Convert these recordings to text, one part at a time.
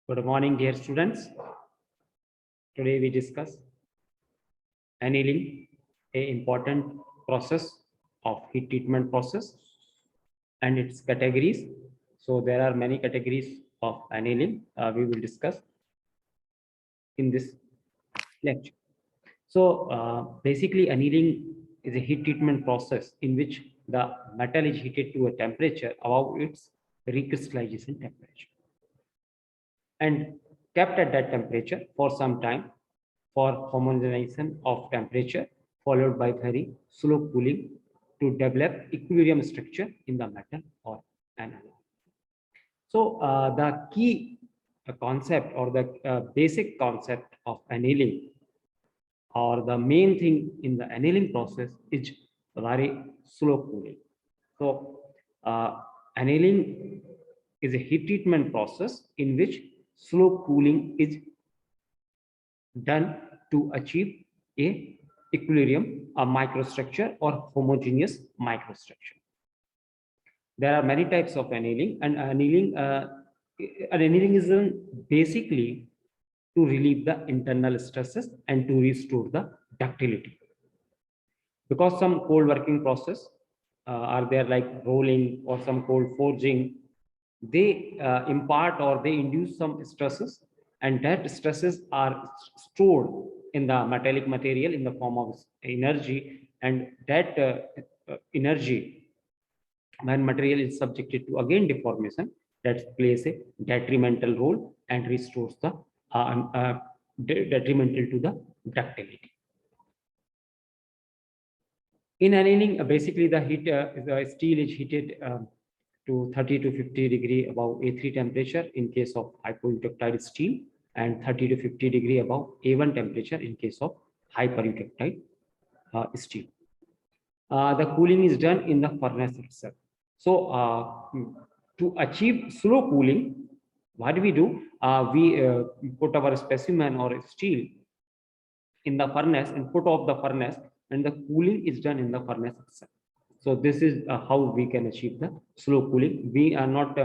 Good morning, dear students. Today we discuss annealing, a important process of heat treatment process and its categories. So there are many categories of annealing we will discuss in this lecture. So basically annealing is a heat treatment process in which the metal is heated to a temperature above its recrystallization temperature and kept at that temperature for some time for homogenization of temperature, followed by very slow cooling to develop equilibrium structure in the metal or annealing. So the key concept or the basic concept of annealing or the main thing in the annealing process is very slow cooling. So annealing is a heat treatment process in which slow cooling is done to achieve a equilibrium, a microstructure or homogeneous microstructure. There are many types of annealing, and annealing is basically to relieve the internal stresses and to restore the ductility. Because some cold working process are there like rolling or some cold forging, they impart or they induce some stresses, and that stresses are stored in the metallic material in the form of energy, and that energy, when material is subjected to again deformation, that plays a detrimental role and restores the detrimental to the ductility. In annealing, basically the steel is heated to 30 to 50 degree above A3 temperature in case of hypoeutectile steel, and 30 to 50 degree above A1 temperature in case of hypereutectile steel. The cooling is done in the furnace itself. So to achieve slow cooling, what do? We put our specimen or steel in the furnace and put off the furnace, and the cooling is done in the furnace itself. So this is how we can achieve the slow cooling. We are not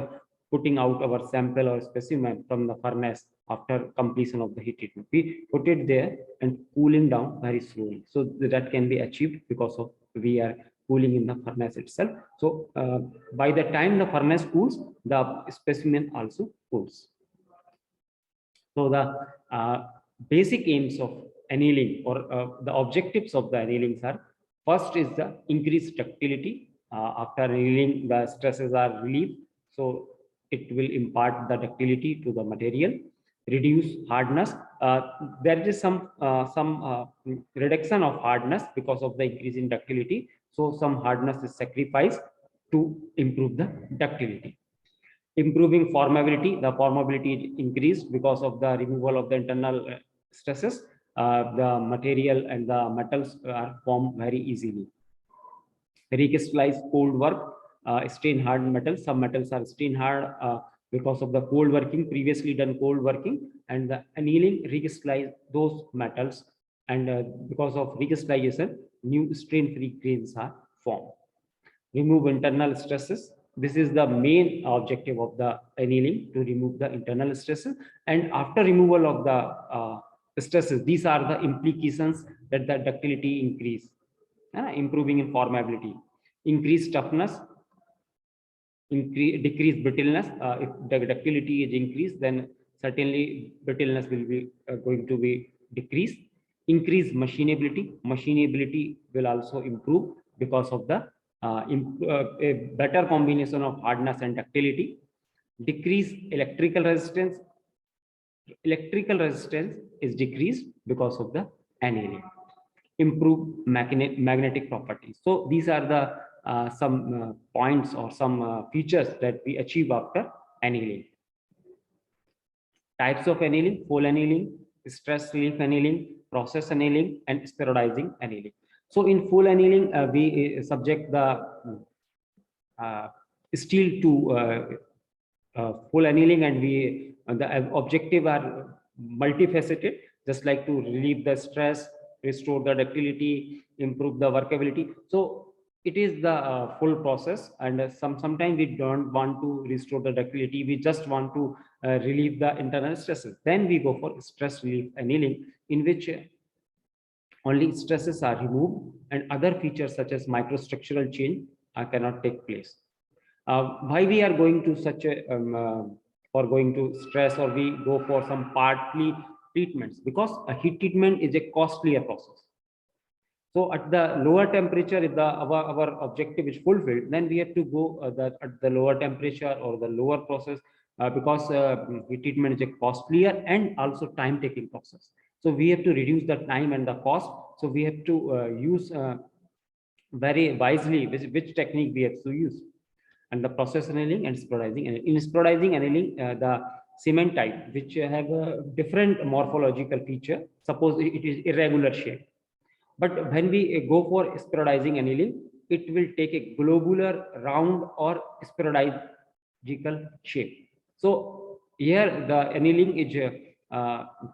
putting out our sample or specimen from the furnace after completion of the heat treatment. We put it there and cooling down very slowly. So that can be achieved because of we are cooling in the furnace itself. So by the time the furnace cools, the specimen also cools. So the basic aims of annealing or the objectives of the annealings are: first is the increased ductility. After annealing, the stresses are relieved, so it will impart the ductility to the material. Reduce hardness. There is some reduction of hardness because of the increase in ductility. So some hardness is sacrificed to improve the ductility. Improving formability. The formability is increased because of the removal of the internal stresses. The material and the metals are formed very easily. Recrystallize cold work, stain hard metals. Some metals are stain hard because of the cold working, previously done cold working, and the annealing recrystallize those metals, and because of recrystallization, new stain free grains are formed. Remove internal stresses. This is the main objective of the annealing, to remove the internal stresses. And after removal of the stresses, these are the implications that the ductility increase, improving in formability, increase toughness, decrease brittleness. If the ductility is increased, then certainly brittleness will be going to be decreased. Increase machinability. Machinability will also improve because of the a better combination of hardness and ductility. Decrease electrical resistance. Electrical resistance is decreased because of the annealing. Improve magnetic properties. So these are the some points or some features that we achieve after annealing. Types of annealing: full annealing, stress relief annealing, process annealing, and spheroidizing annealing. So in full annealing, we subject the steel to full annealing, and we the objective are multifaceted, just like to relieve the stress, restore the ductility, improve the workability. So it is the full process, and sometimes we don't want to restore the ductility, we just want to relieve the internal stresses. Then we go for stress relief annealing, in which only stresses are removed and other features such as microstructural change cannot take place. Why we are going to such a or going to stress, or we go for some partly treatments? Because a heat treatment is a costlier process. So at the lower temperature, if our objective is fulfilled, then we have to go at the lower temperature or the lower process, because heat treatment is a costlier and also time taking process. So we have to reduce the time and the cost. So we have to use very wisely which technique we have to use. And the process annealing and spheroidizing. In spheroidizing annealing, the cementite, which have a different morphological feature, suppose it is irregular shape. But when we go for spheroidizing annealing, it will take a globular, round, or spheroidical shape. So here the annealing is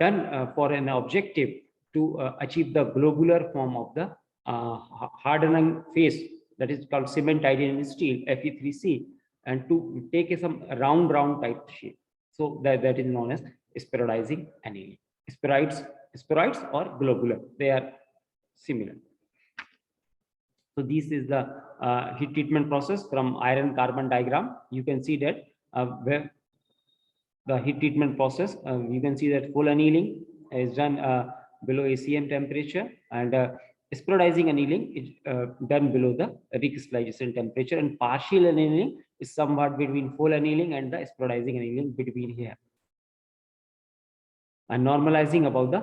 done for an objective to achieve the globular form of the hardening phase, that is called cementite in steel, Fe3C, and to take some round type shape. So that is known as spheroidizing annealing. Spheroids or globular, they are similar. So this is the heat treatment process from iron carbon diagram. You can see that where the heat treatment process, you can see that full annealing is done below ACM temperature, and spheroidizing annealing is done below the recrystallization temperature, and partial annealing is somewhat between full annealing and the spheroidizing annealing between here. And normalizing about the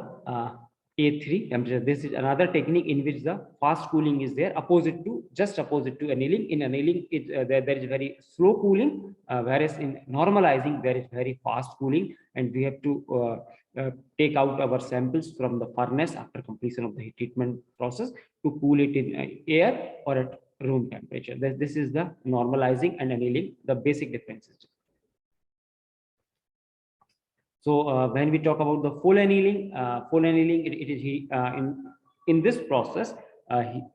A3 temperature. This is another technique in which the fast cooling is there, just opposite to annealing. In annealing, there is very slow cooling, whereas in normalizing there is very fast cooling, and we have to take out our samples from the furnace after completion of the heat treatment process to cool it in air or at room temperature. This is the normalizing and annealing, the basic differences. So when we talk about the full annealing, it is in this process,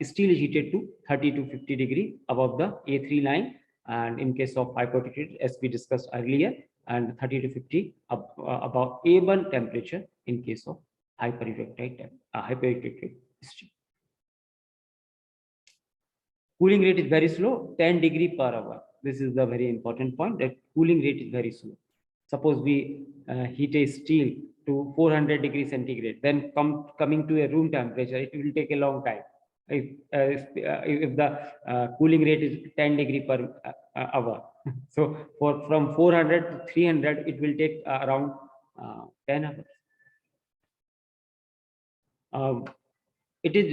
steel is heated to 30 to 50 degree above the A3 line, and in case of hypothetic, as we discussed earlier, and 30 to 50 above A1 temperature in case of hyperelectric steel. Cooling rate is very slow, 10 degree per hour. This is the very important point, that cooling rate is very slow. Suppose we heat a steel to 400 degrees centigrade, then coming to a room temperature, it will take a long time. If the cooling rate is 10 degree per hour, so from 400 to 300, it will take around 10 hours. It is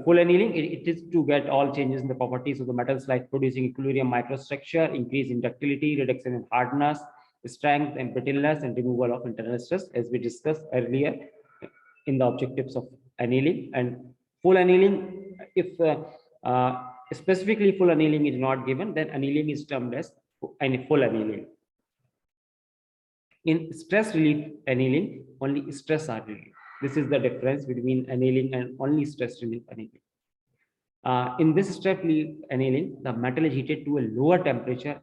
full annealing. It is to get all changes in the properties of the metals, like producing equilibrium microstructure, increase in ductility, reduction in hardness, strength and brittleness, and removal of internal stress, as we discussed earlier in the objectives of annealing. And full annealing, if specifically full annealing is not given, then annealing is termed as full annealing. In stress relief annealing, only stress are relieved. This is the difference between annealing and only stress relief annealing. In this stress relief annealing, the metal is heated to a lower temperature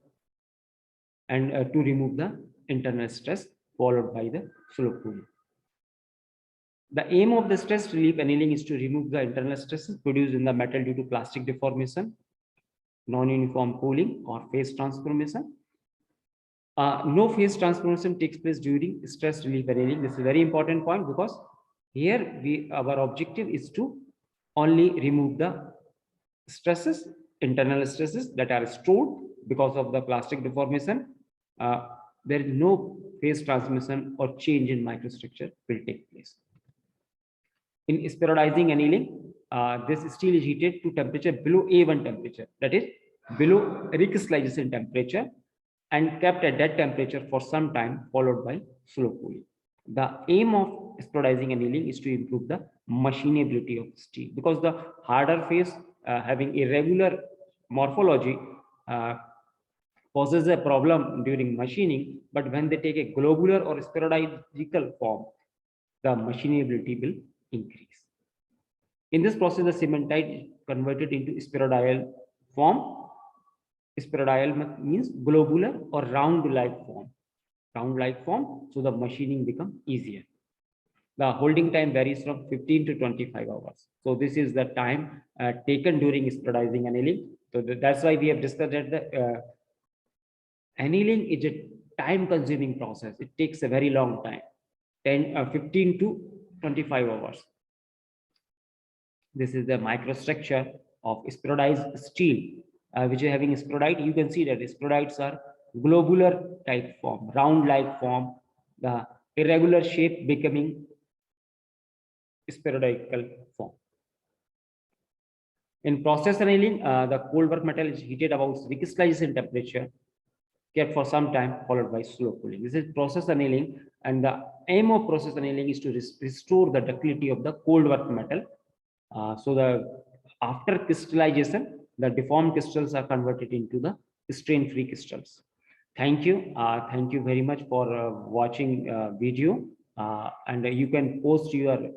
and to remove the internal stress, followed by the slow cooling. The aim of the stress relief annealing is to remove the internal stresses produced in the metal due to plastic deformation, non-uniform cooling, or phase transformation. No phase transformation takes place during stress relief annealing. This is a very important point, because here our objective is to only remove the stresses, internal stresses that are stored because of the plastic deformation. There is no phase transformation or change in microstructure will take place. In spheroidizing annealing, this steel is heated to temperature below A1 temperature, that is below recrystallization temperature, and kept at that temperature for some time, followed by slow cooling. The aim of spheroidizing annealing is to improve the machinability of steel, because the harder phase having irregular morphology poses a problem during machining, but when they take a globular or spheroidical form, the machinability will increase. In this process, the cementite is converted into spheroidal form. Spheroidal means globular or round-like form. Round-like form, so the machining become easier. The holding time varies from 15 to 25 hours. So this is the time taken during spheroidizing annealing. So that's why we have discussed that the annealing is a time-consuming process. It takes a very long time, 15 to 25 hours. This is the microstructure of spheroidized steel, which is having spheroid. You can see that spheroids are globular type form, round-like form, the irregular shape becoming spheroidal form. In process annealing, the cold work metal is heated about recrystallization temperature, kept for some time, followed by slow cooling. This is process annealing, and the aim of process annealing is to restore the ductility of the cold work metal. So the after crystallization, the deformed crystals are converted into the strain-free crystals. Thank you. Thank you very much for watching video. And you can post your